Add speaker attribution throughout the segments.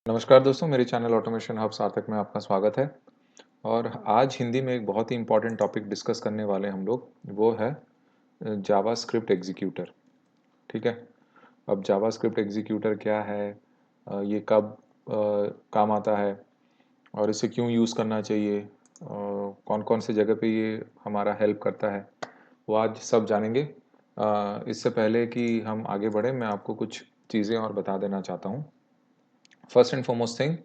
Speaker 1: नमस्कार दोस्तों, मेरे चैनल ऑटोमेशन हब सार्थक में आपका स्वागत है। और आज हिंदी में एक बहुत ही इम्पोर्टेंट टॉपिक डिस्कस करने वाले हम लोग, वो है जावास्क्रिप्ट एग्जीक्यूटर। ठीक है। अब जावास्क्रिप्ट एग्जीक्यूटर क्या है, ये कब काम आता है और इसे क्यों यूज़ करना चाहिए, कौन कौन से जगह पे ये हमारा हेल्प करता है, वो आज सब जानेंगे। इससे पहले कि हम आगे बढ़ें, मैं आपको कुछ चीज़ें और बता देना चाहता हूँ। फर्स्ट एंड फॉरमोस्ट थिंग,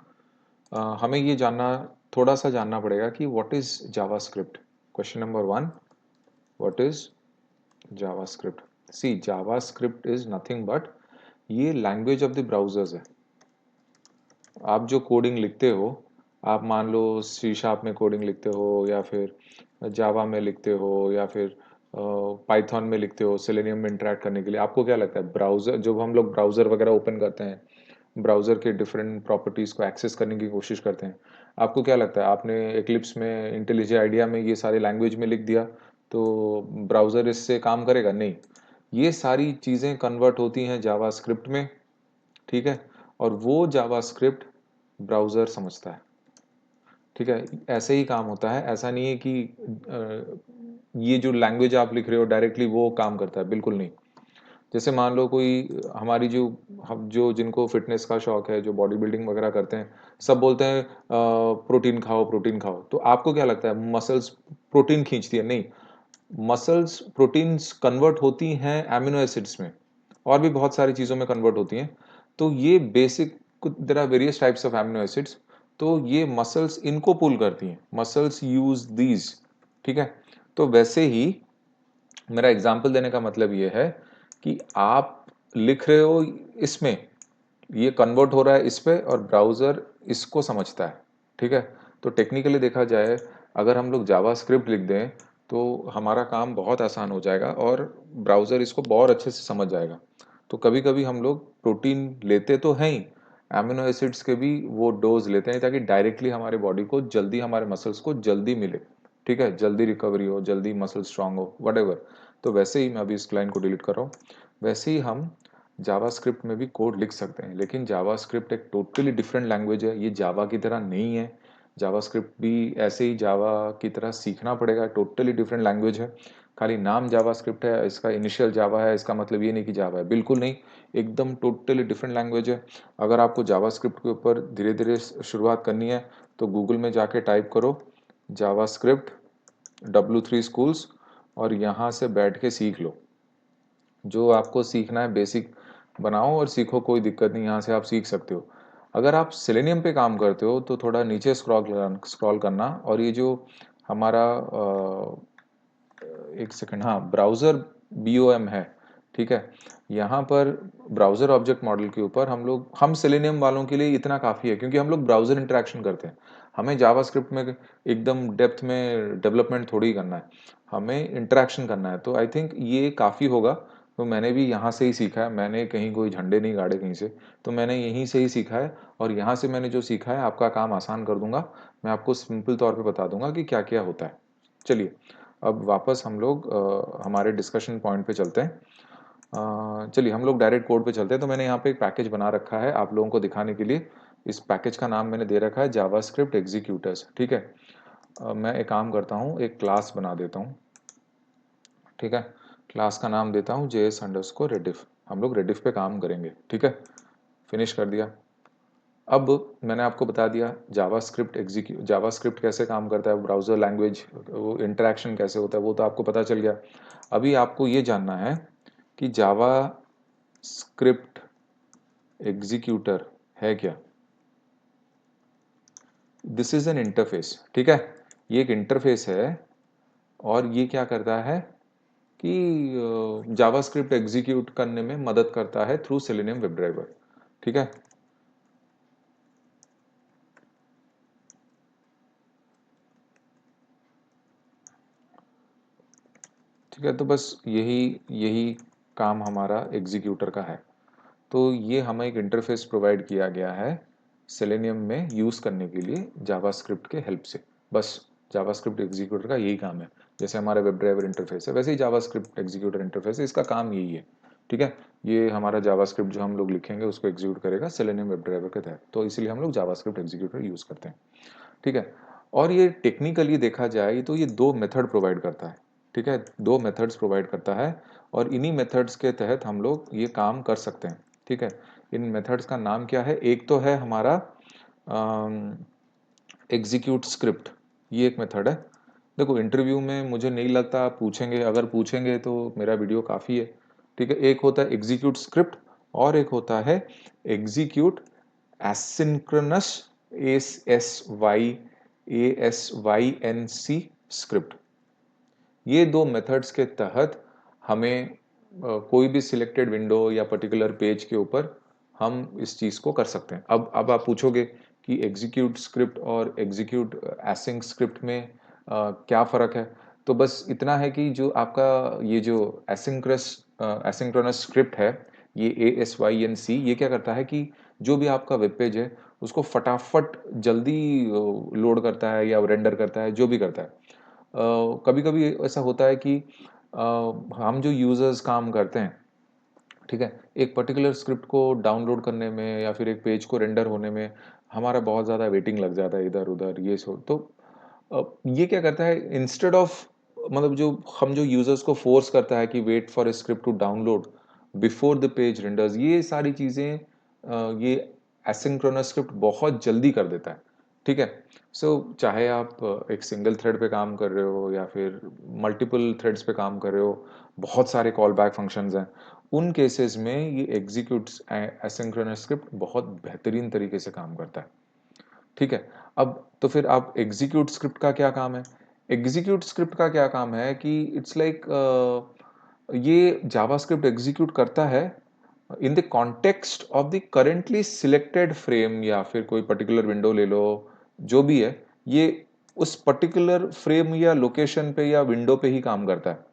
Speaker 1: हमें ये जानना, थोड़ा सा जानना पड़ेगा कि what is JavaScript. Question number one, what is JavaScript. See, JavaScript is nothing but, ये लैंग्वेज ऑफ द ब्राउजर्स है। आप जो कोडिंग लिखते हो, आप मान लो सी शार्प में कोडिंग लिखते हो, या फिर जावा में लिखते हो, या फिर पाइथन में लिखते हो सेलेनियम में इंटरेक्ट करने के लिए। आपको क्या लगता है, ब्राउज़र, जब हम लोग ब्राउज़र वगैरह ओपन करते हैं, ब्राउज़र के डिफरेंट प्रॉपर्टीज़ को एक्सेस करने की कोशिश करते हैं, आपको क्या लगता है, आपने एक्लिप्स में, इंटेलिजे आइडिया में ये सारे लैंग्वेज में लिख दिया तो ब्राउज़र इससे काम करेगा? नहीं। ये सारी चीज़ें कन्वर्ट होती हैं जावास्क्रिप्ट में। ठीक है। और वो जावास्क्रिप्ट ब्राउज़र समझता है। ठीक है। ऐसे ही काम होता है, ऐसा नहीं है कि ये जो लैंग्वेज आप लिख रहे हो डायरेक्टली वो काम करता है, बिल्कुल नहीं। जैसे मान लो कोई, हमारी जो, हम जो जिनको फिटनेस का शौक है, जो बॉडी बिल्डिंग वगैरह करते हैं, सब बोलते हैं प्रोटीन खाओ, प्रोटीन खाओ। तो आपको क्या लगता है, मसल्स प्रोटीन खींचती है? नहीं। मसल्स प्रोटीन्स कन्वर्ट होती हैं एमिनो एसिड्स में, और भी बहुत सारी चीज़ों में कन्वर्ट होती हैं। तो ये basic, there are various types of amino acids. तो ये मसल्स इनको पुल करती हैं, मसल्स यूज दीज। ठीक है। तो वैसे ही मेरा एग्जाम्पल देने का मतलब ये है कि आप लिख रहे हो इसमें, ये कन्वर्ट हो रहा है इस पे, और ब्राउज़र इसको समझता है। ठीक है। तो टेक्निकली देखा जाए, अगर हम लोग जावास्क्रिप्ट लिख दें तो हमारा काम बहुत आसान हो जाएगा, और ब्राउज़र इसको बहुत अच्छे से समझ जाएगा। तो कभी कभी हम लोग प्रोटीन लेते तो हैं ही, एमिनो एसिड्स के भी वो डोज लेते हैं, ताकि डायरेक्टली हमारे बॉडी को जल्दी, हमारे मसल्स को जल्दी मिले। ठीक है, जल्दी रिकवरी हो, जल्दी मसल स्ट्रांग हो, वट। तो वैसे ही मैं अभी इस लाइन को डिलीट कर रहा हूँ। वैसे ही हम जावास्क्रिप्ट में भी कोड लिख सकते हैं, लेकिन जावास्क्रिप्ट एक टोटली डिफरेंट लैंग्वेज है, ये जावा की तरह नहीं है। जावास्क्रिप्ट भी ऐसे ही जावा की तरह सीखना पड़ेगा, टोटली डिफरेंट लैंग्वेज है। खाली नाम जावास्क्रिप्ट है, इसका इनिशियल जावा है, इसका मतलब ये नहीं कि जावा है, बिल्कुल नहीं। एकदम टोटली डिफरेंट लैंग्वेज है। अगर आपको जावास्क्रिप्ट के ऊपर धीरे धीरे शुरुआत करनी है, तो गूगल में जाके टाइप करो जावास्क्रिप्ट W3 स्कूल्स, और यहाँ से बैठ के सीख लो। जो आपको सीखना है बेसिक बनाओ और सीखो, कोई दिक्कत नहीं, यहाँ से आप सीख सकते हो। अगर आप सेलेनियम पे काम करते हो तो थोड़ा नीचे स्क्रॉल करना, और ये जो हमारा एक सेकंड, हाँ, ब्राउज़र BOM है। ठीक है। यहाँ पर ब्राउज़र ऑब्जेक्ट मॉडल के ऊपर हम सेलेनियम वालों के लिए इतना काफ़ी है, क्योंकि हम लोग ब्राउज़र इंटरेक्शन करते हैं। हमें जावास्क्रिप्ट में एकदम डेप्थ में डेवलपमेंट थोड़ी ही करना है, हमें इंटरेक्शन करना है। तो आई थिंक ये काफ़ी होगा। तो मैंने भी यहाँ से ही सीखा है, मैंने कहीं कोई झंडे नहीं गाड़े कहीं से, तो मैंने यहीं से ही सीखा है। और यहाँ से मैंने जो सीखा है आपका काम आसान कर दूंगा। मैं आपको सिंपल तौर पे बता दूंगा कि क्या क्या होता है। चलिए, अब वापस हम लोग हमारे डिस्कशन पॉइंट पे चलते हैं। चलिए हम लोग डायरेक्ट कोड पे चलते हैं। तो मैंने यहाँ पे एक पैकेज बना रखा है आप लोगों को दिखाने के लिए। इस पैकेज का नाम मैंने दे रखा है जावास्क्रिप्ट एग्जीक्यूटर्स। ठीक है। मैं एक काम करता हूँ, एक क्लास बना देता हूँ। ठीक है। क्लास का नाम देता हूँ JS_Rediff। हम लोग रेडिफ पे काम करेंगे। ठीक है। फिनिश कर दिया। अब मैंने आपको बता दिया जावास्क्रिप्ट कैसे काम करता है, ब्राउज़र लैंग्वेज, वो इंटरेक्शन कैसे होता है, वो तो आपको पता चल गया। अभी आपको ये जानना है कि जावा स्क्रिप्ट एग्जीक्यूटर है क्या। This is an interface. ठीक है। ये एक इंटरफेस है, और ये क्या करता है कि जावास्क्रिप्ट एग्जीक्यूट करने में मदद करता है थ्रू सेलेनियम वेब ड्राइवर। ठीक है। ठीक है। तो बस यही यही काम हमारा एग्जीक्यूटर का है। तो ये हमें एक इंटरफेस प्रोवाइड किया गया है सेलेनियम में यूज़ करने के लिए जावास्क्रिप्ट के हेल्प से। बस जावास्क्रिप्ट एग्जीक्यूटर का यही काम है। जैसे हमारा वेब ड्राइवर इंटरफेस है, वैसे ही जावास्क्रिप्ट एग्जीक्यूटर इंटरफेस है, इसका काम यही है। ठीक है। ये हमारा जावास्क्रिप्ट जो हम लोग लिखेंगे उसको एग्जीक्यूट करेगा सेलेनियम वेब ड्राइवर के तहत, तो इसीलिए हम लोग जावास्क्रिप्ट एग्जीक्यूटर यूज़ करते हैं। ठीक है। और ये टेक्निकली देखा जाए तो ये दो मेथड प्रोवाइड करता है। ठीक है, दो मेथड्स प्रोवाइड करता है और इन्हीं मेथड्स के तहत हम लोग ये काम कर सकते हैं। ठीक है। इन मेथड्स का नाम क्या है? एक तो है हमारा एग्जीक्यूट स्क्रिप्ट, ये एक मेथड है। देखो इंटरव्यू में मुझे नहीं लगता आप पूछेंगे, अगर पूछेंगे तो मेरा वीडियो काफ़ी है। ठीक है, एक होता है एग्जीक्यूट स्क्रिप्ट और एक होता है एग्जीक्यूट एसिंक्रोनस, ASYNC स्क्रिप्ट। ये दो मेथड्स के तहत हमें कोई भी सिलेक्टेड विंडो या पर्टिकुलर पेज के ऊपर हम इस चीज़ को कर सकते हैं। अब आप पूछोगे कि एग्जीक्यूट स्क्रिप्ट और एग्जीक्यूट एसिंक स्क्रिप्ट में क्या फ़र्क है? तो बस इतना है कि जो आपका ये जो एसिंक्रोनस स्क्रिप्ट है, ये ASYNC, ये क्या करता है कि जो भी आपका वेब पेज है उसको फटाफट जल्दी लोड करता है या रेंडर करता है, जो भी करता है। कभी कभी ऐसा होता है कि हम जो यूज़र्स काम करते हैं, ठीक है, एक पर्टिकुलर स्क्रिप्ट को डाउनलोड करने में या फिर एक पेज को रेंडर होने में हमारा बहुत ज़्यादा वेटिंग लग जाता है इधर उधर ये सो। तो ये क्या करता है, इंस्टेड ऑफ मतलब जो यूज़र्स को फोर्स करता है कि wait for a script to download before the page renders, ये सारी चीज़ें ये एसिंक्रोनस स्क्रिप्ट बहुत जल्दी कर देता है। ठीक है। सो चाहे आप एक सिंगल थ्रेड पे काम कर रहे हो या फिर मल्टीपल थ्रेड्स पे काम कर रहे हो, बहुत सारे कॉल बैक फंक्शंस हैं, उन केसेस में ये एग्जीक्यूट एसिंक्रोनस स्क्रिप्ट बहुत बेहतरीन तरीके से काम करता है। ठीक है। अब तो फिर आप एग्जीक्यूट स्क्रिप्ट का क्या काम है? एग्जीक्यूट स्क्रिप्ट का क्या काम है कि इट्स लाइक ये जावास्क्रिप्ट एग्जीक्यूट करता है in the context of the currently selected frame, या फिर कोई पर्टिकुलर विंडो ले लो, जो भी है, ये उस पर्टिकुलर फ्रेम या लोकेशन पे या विंडो पे ही काम करता है।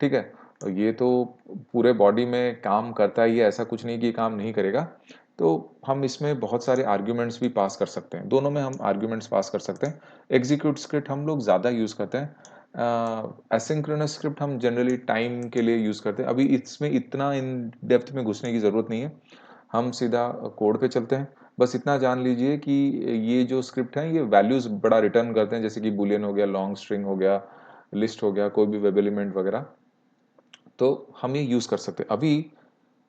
Speaker 1: ठीक है। तो ये तो पूरे बॉडी में काम करता ही है, ऐसा कुछ नहीं कि काम नहीं करेगा। तो हम इसमें बहुत सारे आर्ग्यूमेंट्स भी पास कर सकते हैं, दोनों में हम आर्ग्यूमेंट्स पास कर सकते हैं। एग्जीक्यूट स्क्रिप्ट हम लोग ज़्यादा यूज़ करते हैं, एसिंक्रोनस स्क्रिप्ट हम जनरली टाइम के लिए यूज़ करते हैं। अभी इसमें इतना इन डेप्थ में घुसने की ज़रूरत नहीं है, हम सीधा कोड पे चलते हैं। बस इतना जान लीजिए कि ये जो स्क्रिप्ट है ये वैल्यूज़ बड़ा रिटर्न करते हैं, जैसे कि बुलियन हो गया, लॉन्ग स्ट्रिंग हो गया, लिस्ट हो गया, कोई भी वेब एलिमेंट वगैरह। तो हम ये यूज़ कर सकते हैं। अभी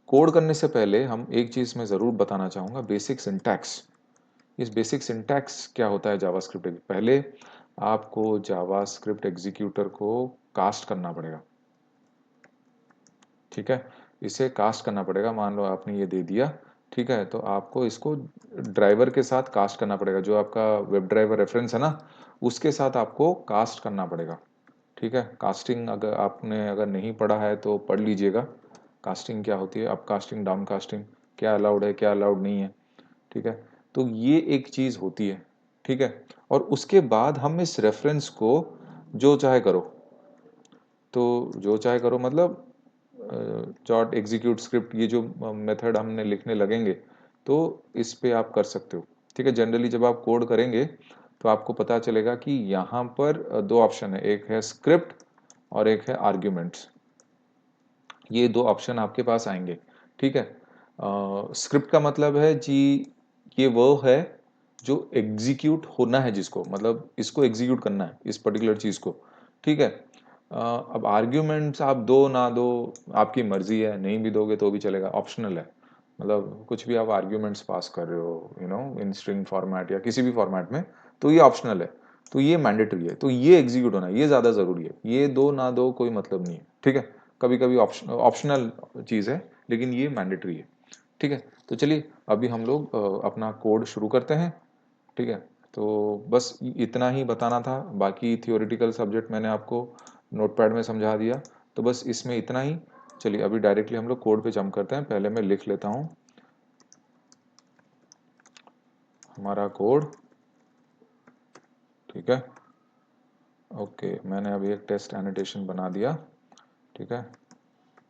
Speaker 1: कोड करने से पहले हम एक चीज़ मैं ज़रूर बताना चाहूँगा, बेसिक सिंटैक्स। इस बेसिक सिंटैक्स क्या होता है जावास्क्रिप्ट? पहले आपको जावास्क्रिप्ट एग्जीक्यूटर को कास्ट करना पड़ेगा। ठीक है, इसे कास्ट करना पड़ेगा। मान लो आपने ये दे दिया, ठीक है, तो आपको इसको ड्राइवर के साथ कास्ट करना पड़ेगा। जो आपका वेब ड्राइवर रेफरेंस है ना, उसके साथ आपको कास्ट करना पड़ेगा। ठीक है, कास्टिंग अगर आपने अगर नहीं पढ़ा है तो पढ़ लीजिएगा, कास्टिंग क्या होती है, अप कास्टिंग, डाउन कास्टिंग, क्या अलाउड है क्या अलाउड नहीं है। ठीक है, तो ये एक चीज़ होती है। ठीक है, और उसके बाद हम इस रेफरेंस को जो चाहे करो, तो जो चाहे करो मतलब डॉट एग्जीक्यूट स्क्रिप्ट, ये जो मेथड हमने लिखने लगेंगे तो इस पे आप कर सकते हो। ठीक है, जनरली जब आप कोड करेंगे तो आपको पता चलेगा कि यहाँ पर दो ऑप्शन है, एक है स्क्रिप्ट और एक है आर्ग्यूमेंट्स। ये दो ऑप्शन आपके पास आएंगे। ठीक है, स्क्रिप्ट का मतलब है जी, ये वो है जो एग्जीक्यूट होना है, जिसको मतलब इसको एग्जीक्यूट करना है इस पर्टिकुलर चीज़ को। ठीक है। अब आर्ग्यूमेंट्स आप दो ना दो आपकी मर्जी है, नहीं भी दोगे तो भी चलेगा, ऑप्शनल है। मतलब कुछ भी आप आर्ग्यूमेंट्स पास कर रहे हो इन स्ट्रिंग फॉर्मेट या किसी भी फॉर्मेट में, तो ये ऑप्शनल है। तो ये मैंडेटरी है, तो ये एग्जीक्यूट होना है, ये ज़्यादा ज़रूरी है। ये दो ना दो कोई मतलब नहीं है। ठीक है, कभी कभी ऑप्शनल चीज़ है लेकिन ये मैंडेटरी है। ठीक है, तो चलिए अभी हम लोग अपना कोड शुरू करते हैं। ठीक है, तो बस इतना ही बताना था, बाकी थियोरेटिकल सब्जेक्ट मैंने आपको नोटपैड में समझा दिया, तो बस इसमें इतना ही। चलिए अभी डायरेक्टली हम लोग कोड पे जंप करते हैं। पहले मैं लिख लेता हूँ हमारा कोड। ठीक है, ओके, मैंने अभी एक टेस्ट एनोटेशन बना दिया। ठीक है,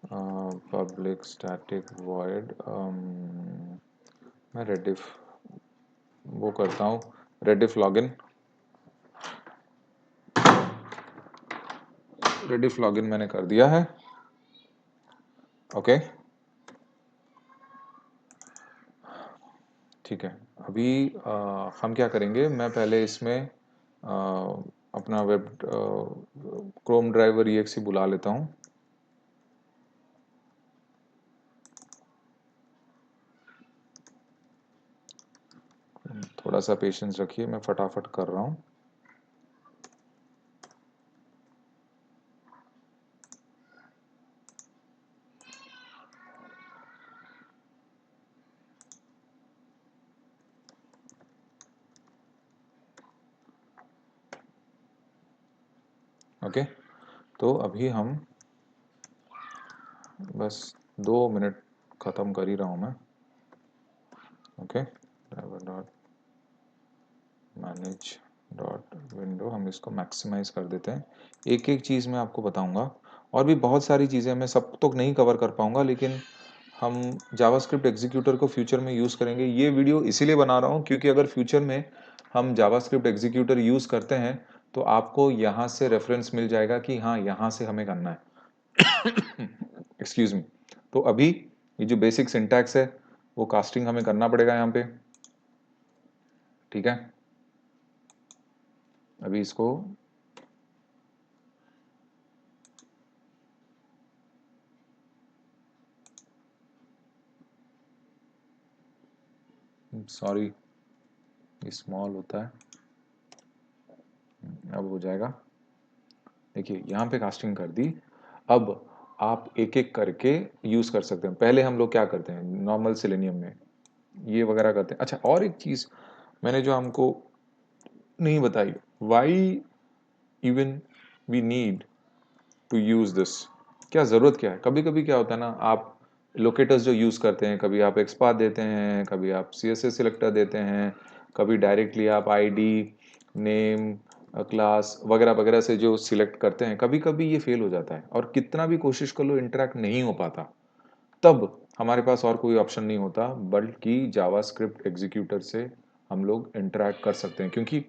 Speaker 1: पब्लिक स्टैटिक वॉइड, मैं रेडिफ वो करता हूँ, रेडिफ लॉगिन, रेडिफ लॉगिन मैंने कर दिया है। ओके, ठीक है, अभी हम क्या करेंगे, मैं पहले इसमें अपना वेब क्रोम ड्राइवर EXE बुला लेता हूँ। थोड़ा सा पेशेंस रखिए, मैं फटाफट कर रहा हूँ। ओके, तो अभी हम बस 2 मिनट ख़त्म कर ही रहा हूँ मैं। Okay, driver dot manage dot window, हम इसको मैक्सिमाइज कर देते हैं। एक एक चीज़ मैं आपको बताऊंगा, और भी बहुत सारी चीज़ें, मैं सब तो नहीं कवर कर पाऊंगा, लेकिन हम जावास्क्रिप्ट एग्जीक्यूटर को फ्यूचर में यूज़ करेंगे। ये वीडियो इसीलिए बना रहा हूँ क्योंकि अगर फ्यूचर में हम जावास्क्रिप्ट एग्जीक्यूटर यूज़ करते हैं तो आपको यहाँ से रेफरेंस मिल जाएगा कि हाँ, यहाँ से हमें करना है। Excuse me. तो अभी ये जो बेसिक सिंटैक्स है वो कास्टिंग हमें करना पड़ेगा यहाँ पे। ठीक है, अभी इसको सॉरी, ये स्मॉल होता है, अब हो जाएगा। देखिए यहाँ पे कास्टिंग कर दी। अब आप एक एक करके यूज कर सकते हैं। पहले हम लोग क्या करते हैं, नॉर्मल सेलेनियम में ये वगैरह करते हैं। अच्छा, और एक चीज मैंने जो हमको नहीं बताई, why even we need to use this, क्या जरूरत क्या है। कभी कभी क्या होता है ना, आप लोकेटर्स जो यूज करते हैं, कभी आप एक्सपाथ देते हैं, कभी आप CSS सिलेक्टर देते हैं, कभी डायरेक्टली आप आईडी, नेम, क्लास वगैरह वगैरह से जो सिलेक्ट करते हैं, कभी कभी ये फेल हो जाता है और कितना भी कोशिश कर लो इंटरेक्ट नहीं हो पाता। तब हमारे पास और कोई ऑप्शन नहीं होता बल्कि जावास्क्रिप्ट एग्जीक्यूटर से हम लोग इंटरेक्ट कर सकते हैं। क्योंकि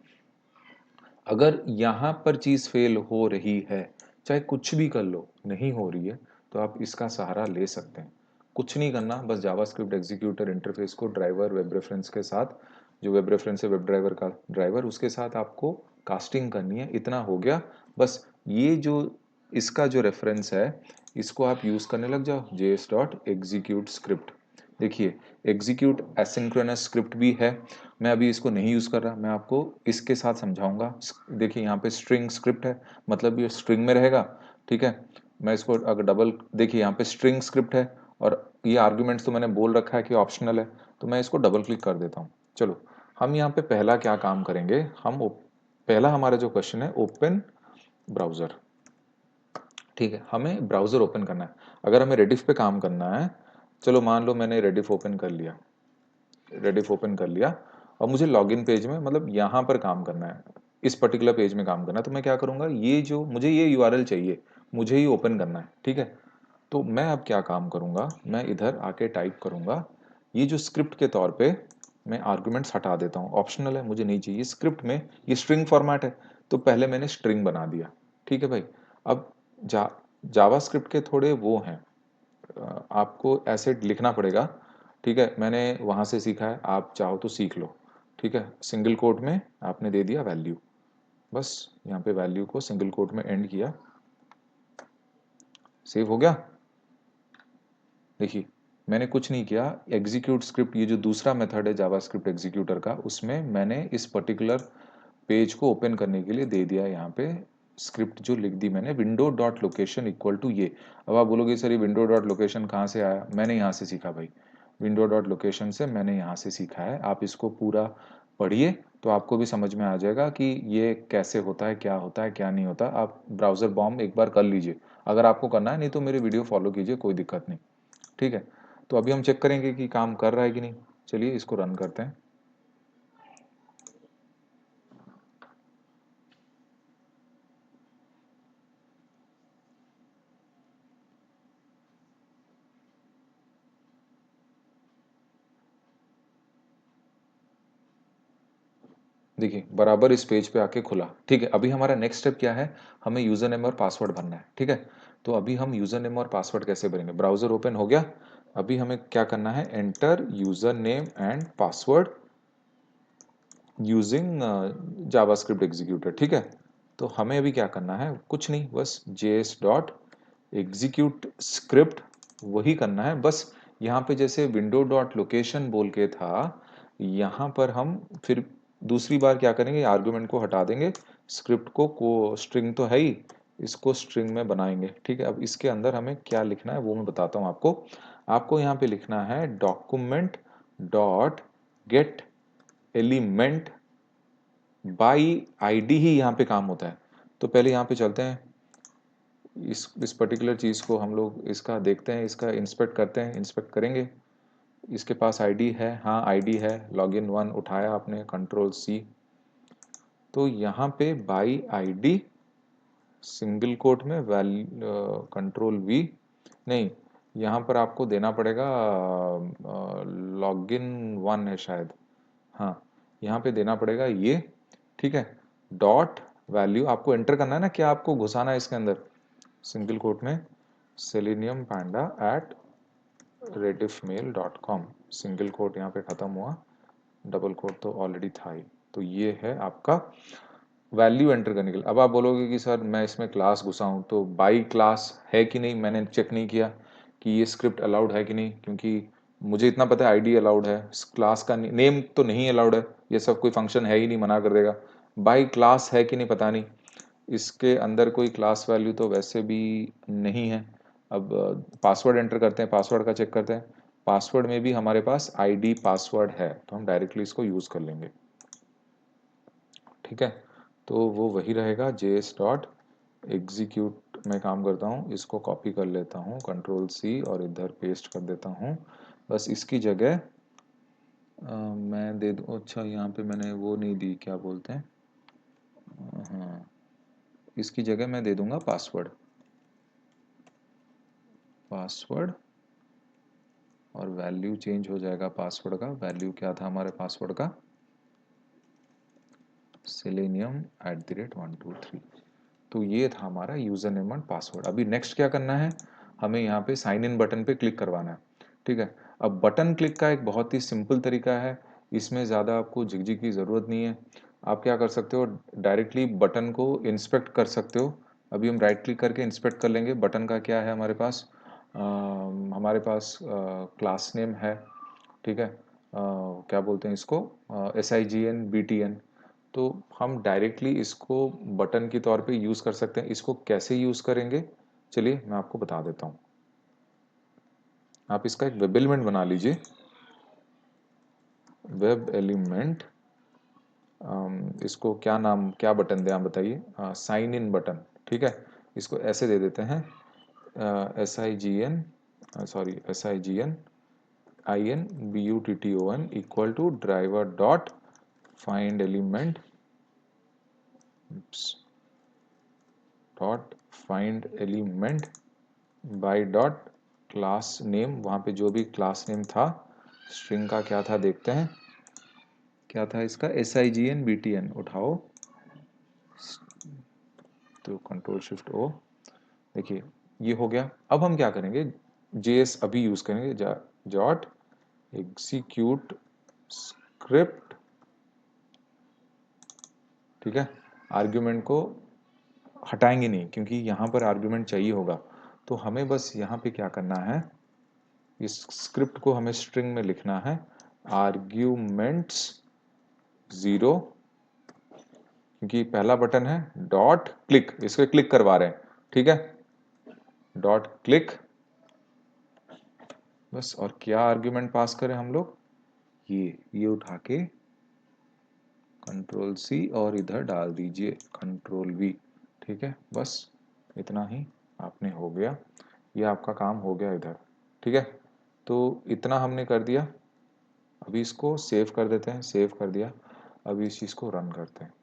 Speaker 1: अगर यहाँ पर चीज़ फेल हो रही है, चाहे कुछ भी कर लो नहीं हो रही है, तो आप इसका सहारा ले सकते हैं। कुछ नहीं करना, बस जावास्क्रिप्ट एग्जीक्यूटर इंटरफेस को ड्राइवर वेब रेफरेंस के साथ, जो वेब रेफरेंस है वेब ड्राइवर का ड्राइवर, उसके साथ आपको कास्टिंग करनी है। इतना हो गया बस। ये जो इसका जो रेफरेंस है, इसको आप यूज़ करने लग जाओ, js डॉट एग्जीक्यूट स्क्रिप्ट। देखिए, एग्जीक्यूट एसिंक्रोनस स्क्रिप्ट भी है। मैं अभी इसको नहीं यूज़ कर रहा, मैं आपको इसके साथ समझाऊंगा। देखिए यहाँ पे स्ट्रिंग स्क्रिप्ट है, मतलब ये स्ट्रिंग में रहेगा। ठीक है, मैं इसको अगर डबल, देखिए यहाँ पे स्ट्रिंग स्क्रिप्ट है और ये आर्ग्यूमेंट्स तो मैंने बोल रखा है कि ऑप्शनल है, तो मैं इसको डबल क्लिक कर देता हूँ। चलो, हम यहाँ पे पहला क्या काम करेंगे, पहला हमारा जो क्वेश्चन है, ओपन ब्राउज़र। ठीक है, हमें ब्राउज़र ओपन करना है। अगर हमें रेडिफ पे काम करना है, चलो मान लो मैंने रेडिफ ओपन कर लिया, रेडिफ ओपन कर लिया, और मुझे लॉगिन पेज में, मतलब यहाँ पर काम करना है, इस पर्टिकुलर पेज में काम करना है, तो मैं क्या करूँगा, ये जो मुझे ये URL चाहिए, मुझे ही ओपन करना है। ठीक है, तो मैं अब क्या काम करूँगा, मैं इधर आके टाइप करूँगा, ये जो स्क्रिप्ट के तौर पे मैं आर्गुमेंट्स हटा देता हूँ, ऑप्शनल है, मुझे नहीं चाहिए। स्क्रिप्ट में ये स्ट्रिंग फॉर्मेट है, तो पहले मैंने स्ट्रिंग बना दिया। ठीक है भाई, अब जावास्क्रिप्ट के थोड़े वो हैं, आपको ऐसे लिखना पड़ेगा। ठीक है, मैंने वहाँ से सीखा है, आप चाहो तो सीख लो। ठीक है, सिंगल कोट में आपने दे दिया वैल्यू, बस यहाँ पे वैल्यू को सिंगल कोट में एंड किया, सेव हो गया। देखिए, मैंने कुछ नहीं किया। एग्जीक्यूट स्क्रिप्ट, ये जो दूसरा मेथड है जावास्क्रिप्ट एग्जीक्यूटर का, उसमें मैंने इस पर्टिकुलर पेज को ओपन करने के लिए दे दिया यहाँ पे स्क्रिप्ट जो लिख दी मैंने, window dot location equal to ये। अब आप बोलोगे सर ये विंडो डॉट लोकेशन कहाँ से आया, मैंने यहाँ से सीखा भाई, विंडो डॉट लोकेशन से मैंने यहाँ से सीखा है। आप इसको पूरा पढ़िए तो आपको भी समझ में आ जाएगा कि ये कैसे होता है, क्या होता है, क्या नहीं होता। आप ब्राउज़र बॉम्ब एक बार कर लीजिए अगर आपको करना है, नहीं तो मेरे वीडियो फॉलो कीजिए, कोई दिक्कत नहीं। ठीक है, तो अभी हम चेक करेंगे कि काम कर रहा है कि नहीं। चलिए इसको रन करते हैं। देखिए बराबर इस पेज पे आके खुला। ठीक है, अभी हमारा नेक्स्ट स्टेप क्या है, हमें यूज़र नेम और पासवर्ड भरना है। ठीक है, तो अभी हम यूज़र नेम और पासवर्ड कैसे भरेंगे, ब्राउज़र ओपन हो गया, अभी हमें क्या करना है, enter user name and password using JavaScript executor. ठीक है, तो हमें अभी क्या करना है, कुछ नहीं, बस js डॉट एग्जीक्यूट स्क्रिप्ट वही करना है। बस यहाँ पे जैसे विंडो डॉट लोकेशन बोल के था, यहाँ पर हम फिर दूसरी बार क्या करेंगे, आर्गुमेंट को हटा देंगे, स्क्रिप्ट को स्ट्रिंग तो है ही, इसको स्ट्रिंग में बनाएंगे। ठीक है, अब इसके अंदर हमें क्या लिखना है वो मैं बताता हूँ आपको। आपको यहाँ पे लिखना है document dot get element by ID ही यहाँ पे काम होता है। तो पहले यहाँ पे चलते हैं, इस पर्टिकुलर चीज़ को हम लोग इसका देखते हैं, इसका इंस्पेक्ट करते हैं, इंस्पेक्ट करेंगे। इसके पास आईडी है, हाँ आईडी है, लॉगिन 1 उठाया आपने, कंट्रोल सी। तो यहाँ पे बाई आईडी सिंगल कोट में कंट्रोल वी, नहीं, यहाँ पर आपको देना पड़ेगा लॉगिन 1 है शायद, हाँ यहाँ पे देना पड़ेगा ये। ठीक है, डॉट वैल्यू आपको एंटर करना है ना, क्या आपको घुसाना है इसके अंदर, सिंगल कोट में सेलेनियम पैंडा एट rediffmail.com, सिंगल कोट यहाँ पे ख़त्म हुआ, डबल कोट तो ऑलरेडी था ही। तो ये है आपका वैल्यू एंटर करने के लिए। अब आप बोलोगे कि सर मैं इसमें क्लास घुसाऊँ, तो बाई क्लास है कि नहीं, मैंने चेक नहीं किया कि ये स्क्रिप्ट अलाउड है कि नहीं, क्योंकि मुझे इतना पता है आईडी अलाउड है, क्लास का नेम तो नहीं अलाउड है, ये सब कोई फंक्शन है ही नहीं, मना कर देगा। बाई क्लास है कि नहीं पता नहीं, इसके अंदर कोई क्लास वैल्यू तो वैसे भी नहीं है। अब पासवर्ड एंटर करते हैं, पासवर्ड का चेक करते हैं, पासवर्ड में भी हमारे पास आईडी पासवर्ड है, तो हम डायरेक्टली इसको यूज़ कर लेंगे। ठीक है, तो वो वही रहेगा, js डॉट एग्जीक्यूट में काम करता हूँ, इसको कॉपी कर लेता हूँ, कंट्रोल सी और इधर पेस्ट कर देता हूँ। बस इसकी जगह मैं दे दूँ, अच्छा यहाँ पे मैंने वो नहीं दी, क्या बोलते हैं, हाँ, इसकी जगह मैं दे दूंगा पासवर्ड, पासवर्ड और वैल्यू चेंज हो जाएगा पासवर्ड का। वैल्यू क्या था हमारे पासवर्ड का, selenium@123। तो ये था हमारा यूजर नेम एंड पासवर्ड। अभी नेक्स्ट क्या करना है, हमें यहाँ पे साइन इन बटन पे क्लिक करवाना है। ठीक है, अब बटन क्लिक का एक बहुत ही सिंपल तरीका है, इसमें ज़्यादा आपको झिकझिक की ज़रूरत नहीं है। आप क्या कर सकते हो, डायरेक्टली बटन को इंस्पेक्ट कर सकते हो। अभी हम राइट क्लिक करके इंस्पेक्ट कर लेंगे बटन का क्या है हमारे पास। हमारे पास क्लास नेम है। ठीक है, क्या बोलते हैं इसको, SIGN BTN। तो हम डायरेक्टली इसको बटन के तौर पे यूज़ कर सकते हैं। इसको कैसे यूज़ करेंगे, चलिए मैं आपको बता देता हूँ। आप इसका एक वेब एलिमेंट बना लीजिए, वेब एलिमेंट, इसको क्या नाम, क्या बटन दें आप बताइए, साइन इन बटन। ठीक है, इसको ऐसे दे देते हैं, SIGN, sorry SIGN INBUTTON equal to driver dot find element dot find element by dot class name. वहाँ पे जो भी क्लास नेम था, स्ट्रिंग का क्या था देखते हैं, क्या था इसका, SIGN BTN उठाओ, तो कंट्रोल शिफ्ट ओ, देखिए ये हो गया। अब हम क्या करेंगे, JS अभी यूज़ करेंगे, डॉट एग्जीक्यूट स्क्रिप्ट। ठीक है, आर्ग्यूमेंट को हटाएंगे नहीं, क्योंकि यहाँ पर आर्ग्यूमेंट चाहिए होगा। तो हमें बस यहाँ पे क्या करना है, इस स्क्रिप्ट को हमें स्ट्रिंग में लिखना है, आर्ग्यूमेंट्स 0, क्योंकि पहला बटन है, डॉट क्लिक, इसको क्लिक करवा रहे हैं। ठीक है, डॉट क्लिक, बस। और क्या आर्ग्यूमेंट पास करें हम लोग, ये उठा के कंट्रोल सी और इधर डाल दीजिए कंट्रोल वी। ठीक है, बस इतना ही आपने हो गया, ये आपका काम हो गया इधर। ठीक है, तो इतना हमने कर दिया। अभी इसको सेव कर देते हैं, सेव कर दिया। अभी इस चीज़ को रन करते हैं।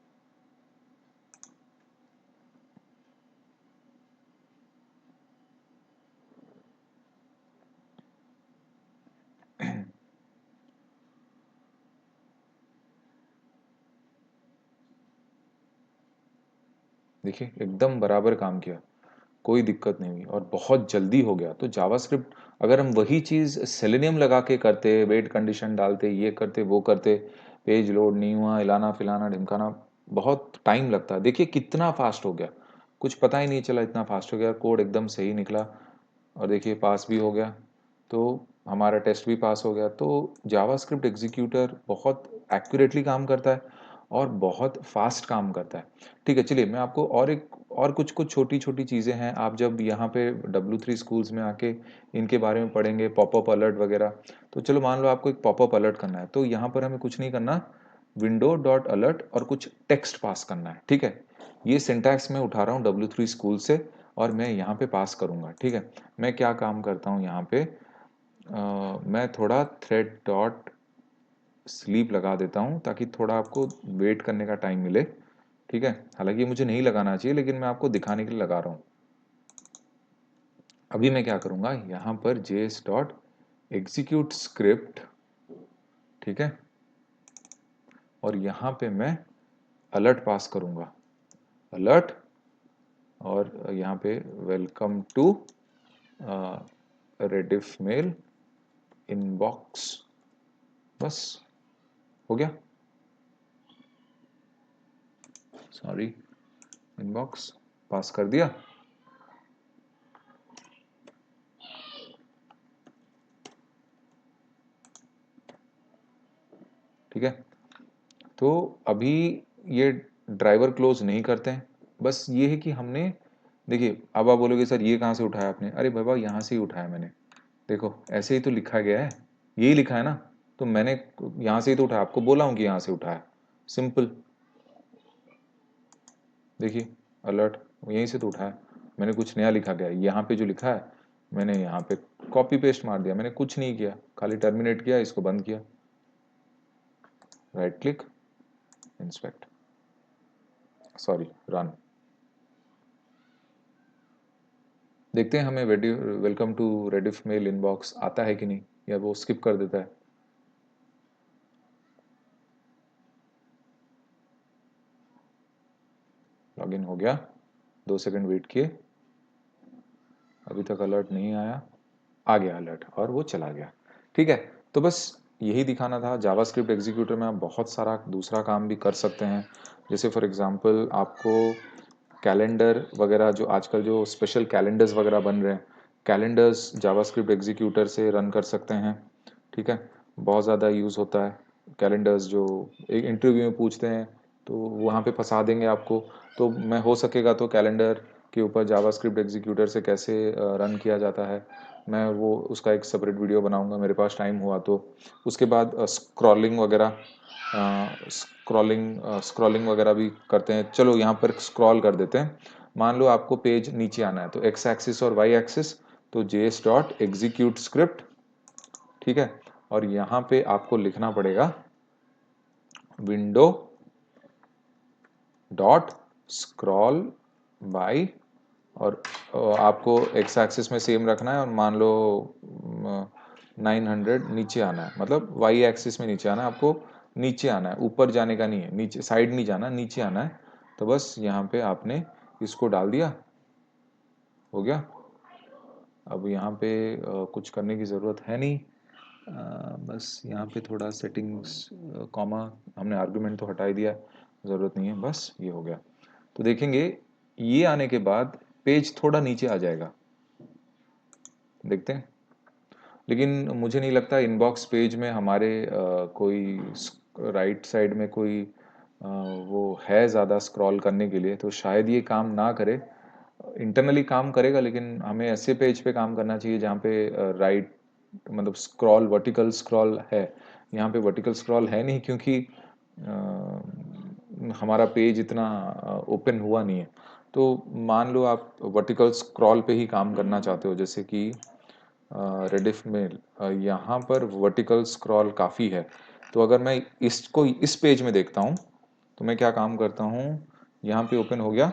Speaker 1: देखिए एकदम बराबर काम किया। कोई दिक्कत नहीं हुई और बहुत जल्दी हो गया। तो जावास्क्रिप्ट अगर हम वही चीज़ सेलेनियम लगा के करते, वेट कंडीशन डालते, ये करते वो करते, पेज लोड नहीं हुआ, इलाना फिलाना ढिमकाना, बहुत टाइम लगता। देखिए कितना फास्ट हो गया, कुछ पता ही नहीं चला, इतना फास्ट हो गया, कोड एकदम सही निकला और देखिए पास भी हो गया। तो हमारा टेस्ट भी पास हो गया। तो जावास्क्रिप्ट एग्जीक्यूटर बहुत एक्यूरेटली काम करता है और बहुत फास्ट काम करता है। ठीक है, चलिए मैं आपको और कुछ कुछ छोटी छोटी चीज़ें हैं, आप जब यहाँ पे W3 स्कूल्स में आके इनके बारे में पढ़ेंगे, पॉपअप अलर्ट वगैरह। तो चलो मान लो आपको एक पॉपअप अलर्ट करना है, तो यहाँ पर हमें कुछ नहीं करना, विंडो डॉट अलर्ट और कुछ टेक्स्ट पास करना है। ठीक है, ये सिंटैक्स मैं उठा रहा हूँ W3 स्कूल से और मैं यहाँ पे पास करूँगा। ठीक है, मैं क्या काम करता हूँ यहाँ पे, मैं थोड़ा थ्रेड डॉट स्लीप लगा देता हूँ ताकि थोड़ा आपको वेट करने का टाइम मिले। ठीक है, हालांकि ये मुझे नहीं लगाना चाहिए लेकिन मैं आपको दिखाने के लिए लगा रहा हूँ। अभी मैं क्या करूँगा, यहाँ पर js डॉट एग्जीक्यूट स्क्रिप्ट, ठीक है, और यहाँ पे मैं अलर्ट पास करूँगा, अलर्ट, और यहाँ पे welcome to Rediff mail inbox, बस हो गया, सॉरी, इनबॉक्स पास कर दिया। ठीक है, तो अभी ये ड्राइवर क्लोज नहीं करते हैं, बस ये है कि हमने, देखिए अब आप बोलोगे सर ये कहाँ से उठाया आपने, अरे बाबा यहाँ से ही उठाया मैंने, देखो ऐसे ही तो लिखा गया है, यही लिखा है ना, तो मैंने यहाँ से ही तो उठाया, आपको बोला हूँ कि यहाँ से उठाया, सिंपल। देखिए अलर्ट यहीं से तो उठाया, मैंने कुछ नया लिखा गया, यहाँ पे जो लिखा है मैंने यहाँ पे कॉपी पेस्ट मार दिया, मैंने कुछ नहीं किया, खाली टर्मिनेट किया, इसको बंद किया, right click, inspect, sorry run. देखते हैं हमें welcome to Rediff mail inbox आता है कि नहीं, या वो स्किप कर देता है। लॉगिन हो गया, 2 सेकंड वेट किए, अभी तक अलर्ट नहीं आया, आ गया अलर्ट और वो चला गया। ठीक है, तो बस यही दिखाना था। जावास्क्रिप्ट एग्जीक्यूटर में आप बहुत सारा दूसरा काम भी कर सकते हैं, जैसे फॉर एग्जांपल आपको कैलेंडर वगैरह, जो आजकल जो स्पेशल कैलेंडर्स वगैरह बन रहे हैं, कैलेंडर्स जावास्क्रिप्ट एग्जीक्यूटर से रन कर सकते हैं। ठीक है, बहुत ज़्यादा यूज़ होता है कैलेंडर्स, जो एक इंटरव्यू में पूछते हैं तो वहाँ पे फंसा देंगे आपको। तो मैं हो सकेगा तो कैलेंडर के ऊपर जावास्क्रिप्ट एग्जीक्यूटर से कैसे रन किया जाता है, मैं वो उसका एक सेपरेट वीडियो बनाऊंगा मेरे पास टाइम हुआ तो। उसके बाद स्क्रॉलिंग वगैरह, स्क्रॉलिंग वगैरह भी करते हैं। चलो यहाँ पर स्क्रॉल कर देते हैं, मान लो आपको पेज नीचे आना है, तो एक्स एक्सिस और वाई एक्सिस, तो जेएस डॉट एग्जीक्यूट स्क्रिप्ट, ठीक है, और यहाँ पे आपको लिखना पड़ेगा विंडो डॉट स्क्रॉल बाई, और आपको एक्स एक्सिस में सेम रखना है, और मान लो 900 नीचे आना है, मतलब वाई एक्सिस में नीचे आना है आपको, नीचे आना है, ऊपर जाने का नहीं है, नीचे साइड नहीं जाना, नीचे आना है। तो बस यहाँ पे आपने इसको डाल दिया, हो गया। अब यहाँ पे कुछ करने की ज़रूरत है नहीं, बस यहाँ पे थोड़ा सेटिंग्स, कॉमा, हमने आर्गुमेंट तो हटा ही दिया, ज़रूरत नहीं है, बस ये हो गया। तो देखेंगे ये आने के बाद पेज थोड़ा नीचे आ जाएगा, देखते हैं। लेकिन मुझे नहीं लगता इनबॉक्स पेज में हमारे कोई राइट साइड में कोई वो है ज़्यादा स्क्रॉल करने के लिए, तो शायद ये काम ना करे। इंटरनली काम करेगा लेकिन हमें ऐसे पेज पे काम करना चाहिए जहाँ पे राइट, मतलब स्क्रॉल, वर्टिकल स्क्रॉल है। यहाँ पे वर्टिकल स्क्रॉल है नहीं, क्योंकि हमारा पेज इतना ओपन हुआ नहीं है। तो मान लो आप वर्टिकल स्क्रॉल पे ही काम करना चाहते हो, जैसे कि रेडिफ में यहाँ पर वर्टिकल स्क्रॉल काफ़ी है। तो अगर मैं इसको इस पेज में देखता हूँ तो मैं क्या काम करता हूँ, यहाँ पे ओपन हो गया।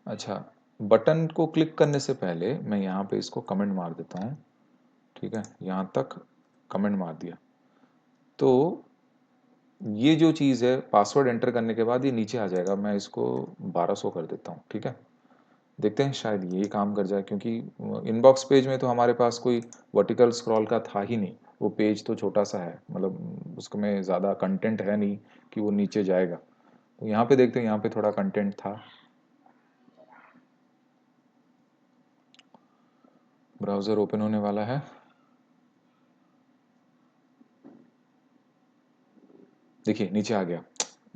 Speaker 1: अच्छा, बटन को क्लिक करने से पहले मैं यहाँ पे इसको कमेंट मार देता हूँ, ठीक है, यहाँ तक कमेंट मार दिया। तो ये जो चीज़ है, पासवर्ड एंटर करने के बाद ये नीचे आ जाएगा, मैं इसको 1200 कर देता हूँ, ठीक है। देखते हैं शायद ये काम कर जाए, क्योंकि इनबॉक्स पेज में तो हमारे पास कोई वर्टिकल स्क्रॉल का था ही नहीं। वो पेज तो छोटा सा है, मतलब उसमें ज़्यादा कंटेंट है नहीं कि वो नीचे जाएगा। तो यहाँ पे देखते हैं, यहाँ पे थोड़ा कंटेंट था। ब्राउज़र ओपन होने वाला है। देखिए नीचे आ गया,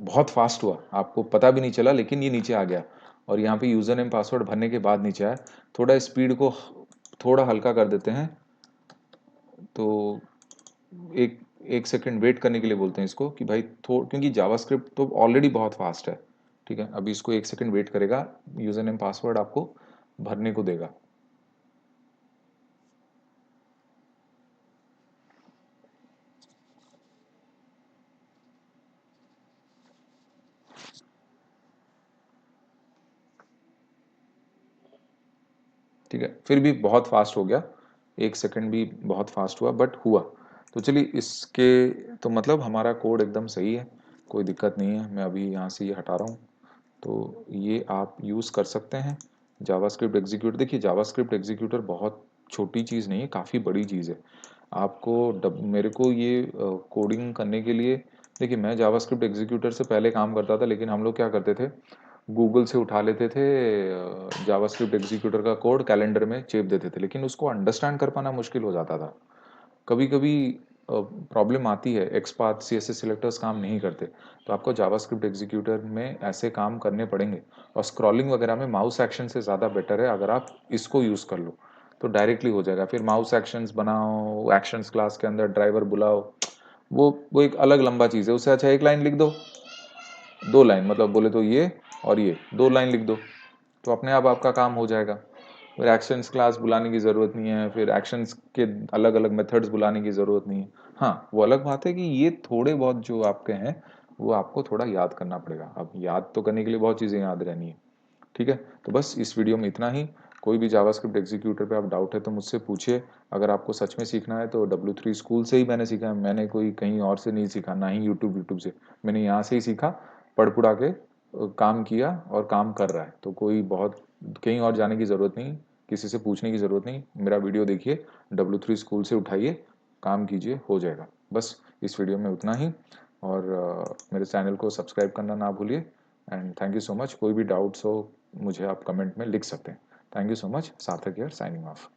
Speaker 1: बहुत फास्ट हुआ, आपको पता भी नहीं चला, लेकिन ये नीचे आ गया। और यहाँ पे यूज़र नेम पासवर्ड भरने के बाद नीचे आया। थोड़ा स्पीड को थोड़ा हल्का कर देते हैं, तो एक एक सेकंड वेट करने के लिए बोलते हैं इसको, कि भाई क्योंकि जावास्क्रिप्ट तो ऑलरेडी बहुत फास्ट है। ठीक है, अभी इसको एक सेकंड वेट करेगा, यूज़र नेम पासवर्ड आपको भरने को देगा। ठीक है, फिर भी बहुत फास्ट हो गया, एक सेकंड भी बहुत फास्ट हुआ, बट हुआ। तो चलिए इसके, तो मतलब हमारा कोड एकदम सही है, कोई दिक्कत नहीं है। मैं अभी यहाँ से ये हटा रहा हूँ, तो ये आप यूज़ कर सकते हैं जावास्क्रिप्ट एग्जीक्यूटर। देखिए जावास्क्रिप्ट एग्जीक्यूटर बहुत छोटी चीज़ नहीं है, काफ़ी बड़ी चीज़ है। आपको मेरे को ये कोडिंग करने के लिए, देखिए मैं जावास्क्रिप्ट एग्जीक्यूटर से पहले काम करता था, लेकिन हम लोग क्या करते थे, गूगल से उठा लेते थे जावास्क्रिप्ट एग्जीक्यूटर का कोड, कैलेंडर में चेप देते थे, लेकिन उसको अंडरस्टैंड कर पाना मुश्किल हो जाता था। कभी कभी प्रॉब्लम आती है, एक्सपाथ सीएसएस सिलेक्टर्स काम नहीं करते, तो आपको जावास्क्रिप्ट एग्जीक्यूटर में ऐसे काम करने पड़ेंगे। और स्क्रॉलिंग वगैरह में माउस एक्शन से ज़्यादा बेटर है अगर आप इसको यूज़ कर लो, तो डायरेक्टली हो जाएगा। फिर माउस एक्शंस बनाओ, एक्शंस क्लास के अंदर ड्राइवर बुलाओ, वो एक अलग लंबा चीज़ है। उससे अच्छा एक लाइन लिख दो, दो लाइन मतलब बोले तो ये और ये दो लाइन लिख दो, तो अपने आप आपका काम हो जाएगा। फिर एक्शंस क्लास बुलाने की ज़रूरत नहीं है, फिर एक्शंस के अलग अलग मेथड्स बुलाने की ज़रूरत नहीं है। हाँ वो अलग बात है कि ये थोड़े बहुत जो आपके हैं वो आपको थोड़ा याद करना पड़ेगा। अब याद तो करने के लिए बहुत चीज़ें याद रहनी है। ठीक है, तो बस इस वीडियो में इतना ही। कोई भी जावास्क्रिप्ट एग्जीक्यूटर पे आप डाउट है तो मुझसे पूछिए। अगर आपको सच में सीखना है तो W3 स्कूल से ही मैंने सीखा है, मैंने कोई कहीं और से नहीं सीखा, ना ही यूट्यूब से। मैंने यहाँ से ही सीखा, पढ़ पुढ़ा के काम किया और काम कर रहा है। तो कोई बहुत कहीं और जाने की ज़रूरत नहीं, किसी से पूछने की ज़रूरत नहीं। मेरा वीडियो देखिए, W3 स्कूल से उठाइए, काम कीजिए, हो जाएगा। बस इस वीडियो में उतना ही। और मेरे चैनल को सब्सक्राइब करना ना भूलिए। And thank you so much. कोई भी डाउट्स हो मुझे आप कमेंट में लिख सकते हैं। Thank you so much. सार्थक हियर, साइनिंग ऑफ।